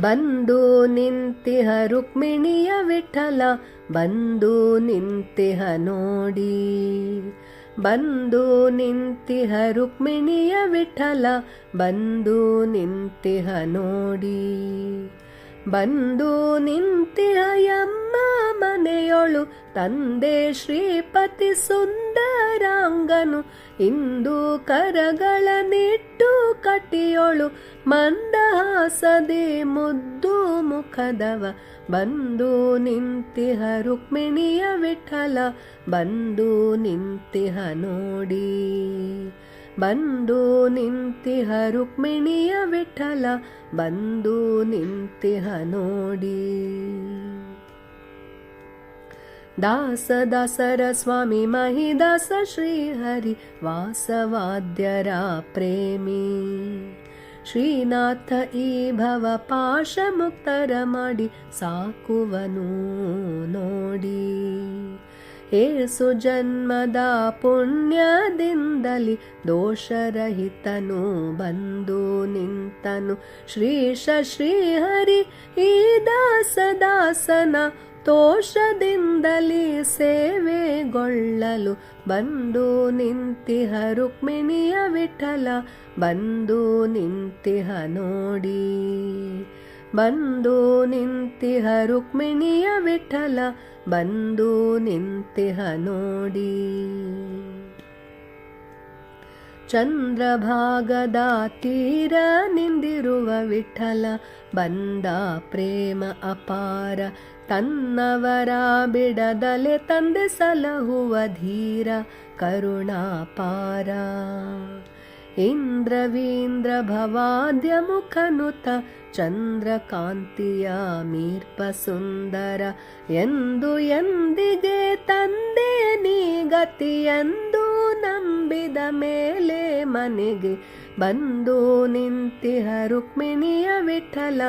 ಬಂದು ನಿಂತಿಹ ರುಕ್ಮಿಣಿಯ ವಿಠಲ, ಬಂದು ನಿಂತಿಹ ನೋಡಿ. ಬಂದು ನಿಂತಿಹ ರುಕ್ಮಿಣಿಯ ವಿಠಲ, ಬಂದು ನಿಂತಿಹ ನೋಡಿ. ಬಂದು ನಿಂತಿಹ ಯಮ್ಮ ಮನೆಯೊಳು, ತಂದೆ ಶ್ರೀಪತಿ ಸುಂದರಾಂಗನು. ಇಂದು ಕರಗಳನಿಟ್ಟು ಕಟಿಯೊಳು, ಮಂದಹಾಸದಿ ಮುದ್ದು ಮುಖದವ. ಬಂದು ನಿಂತಿಹ ರುಕ್ಮಿಣಿಯ ವಿಠಲ, ಬಂದು ನಿಂತಿಹ ನೋಡಿ. ಬಂದು ನಿಂತಿಹ ರುಕ್ಮಿಣಿಯ ವಿಠಲ, ಬಂದು ನಿಂತಿಹ ನೋಡಿ. ದಾಸದಾಸರ ಸ್ವಾಮಿ ಮಹಿದಾಸ ಶ್ರೀಹರಿ, ವಾಸವಾದ್ಯರ ಪ್ರೇಮಿ. ಶ್ರೀನಾಥ ಈ ಭವ ಪಾಶ ಮುಕ್ತರ ಮಾಡಿ, ಸಾಕುವನು ನೋಡಿ. ಏಸು ಜನ್ಮದ ಪುಣ್ಯದಿಂದಲಿ, ದೋಷರಹಿತನು ಬಂದು ನಿಂತನು. ಶ್ರೀಶ ಶ್ರೀಹರಿ ಈ ದಾಸದಾಸನ, ತೋಷದಿಂದಲಿ ಸೇವೆಗೊಳ್ಳಲು. ಬಂದು ನಿಂತಿಹ ರುಕ್ಮಿಣಿಯ ವಿಠಲ, ಬಂದು ನಿಂತಿಹ ನೋಡಿ. ಬಂದು ನಿಂತಿಹ ರುಕ್ಮಿಣಿಯ ವಿಠಲ, ಬಂದು ನಿಂತಿಹ ನೋಡಿ. ಚಂದ್ರಭಾಗದ ತೀರ ನಿಂದಿರುವ ವಿಠಲ, ಬಂದ ಪ್ರೇಮ ಅಪಾರ. ತನ್ನವರ ಬಿಡದಲೆ ತಂದೆ ಸಲಹುವ ಧೀರ, ಕರುಣಾಪಾರ. ಇಂದ್ರವೀಂದ್ರ ಭವಾದ್ಯ ಮುಖನುತ, ಚಂದ್ರಕಾಂತಿಯ ಮೀರ್ಪ ಸುಂದರ. ಎಂದು ಎಂದಿಗೆ ತಂದೆ ನೀ ಗತಿಯೆಂದು ನಂಬಿದ ಮೇಲೆ ಮನೆಗೆ. ಬಂದು ನಿಂತಿಹ ರುಕ್ಮಿಣಿಯ ವಿಠಲ,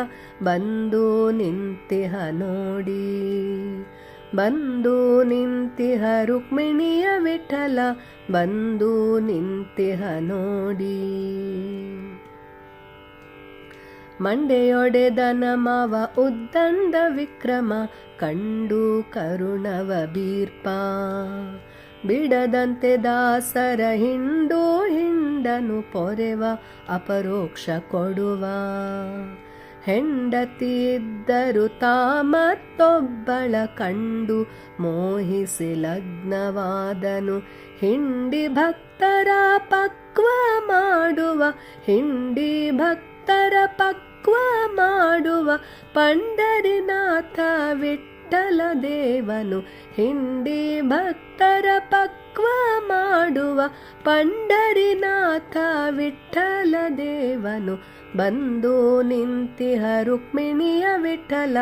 ಬಂದು ನಿಂತಿಹ ನೋಡಿ. ಬಂದು ನಿಂತಿಹ ರುಕ್ಮಿಣಿಯ ವಿಠಲ, ಬಂದು ನಿಂತಿಹ ನೋಡಿ. ಮಂಡೆಯೊಡೆದನ ಮಾವ ಉದ್ದಂಡ ವಿಕ್ರಮ, ಕಂಡು ಕರುಣವ ಬೀರ್ಪ. ಬಿಡದಂತೆ ದಾಸರ ಹಿಂಡು ಹಿಂಡನು ಪೊರೆವ, ಅಪರೋಕ್ಷ ಕೊಡುವ. ಹೆಂಡತಿಯಿದ್ದರು ತಾ ಮತ್ತೊಬ್ಬಳ ಕಂಡು, ಮೋಹಿಸಿ ಲಗ್ನವಾದನು. ಹಿಂಡಿ ಭಕ್ತರ ಪಕ್ವ ಮಾಡುವ, ಹಿಂಡಿ ಭಕ್ತರ ಪಕ್ವ ಮಾಡುವ. ಪಂಡರಿನಾಥ ವಿಠಲ ದೇವನು, ಹಿಂಡಿ ಭಕ್ತರ ಪಕ್ವ ಮಾಡುವ. ಪಂಡರಿನಾಥ ವಿಠಲ ದೇವನು, ಬಂದು ನಿಂತಿಹ ರುಕ್ಮಿಣಿಯ ವಿಠಲ,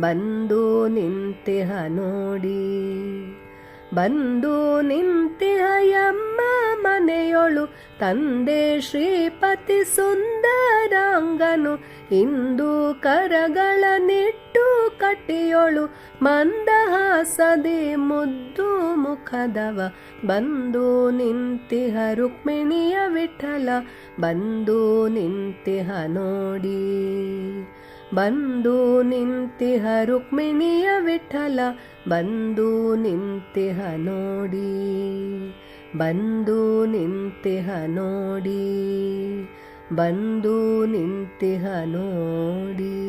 ಬಂದು ನಿಂತಿಹ ನೋಡಿ. ಬಂದು ನಿಂತಿಹ ಯಮ್ಮ ಮನೆಯೊಳು, ತಂದೆ ಶ್ರೀಪತಿ ಸುಂದರಾಂಗನು. ಇಂದು ಕರಗಳನಿಟ್ಟು ಕಟಿಯೊಳು, ಮಂದಹಾಸದಿ ಮುದ್ದು ಮುಖದವ. ಬಂದು ನಿಂತಿಹ ರುಕ್ಮಿಣಿಯ ವಿಠಲ, ಬಂದು ನಿಂತಿಹ ನೋಡಿ. ಬಂದು ನಿಂತಿಹ ರುಕ್ಮಿಣಿಯ ವಿಠಲ, ಬಂದು ನಿಂತಿಹ ನೋಡಿ. ಬಂದು ನಿಂತಿಹ ನೋಡಿ. ಬಂದು ನಿಂತಿಹ ನೋಡಿ.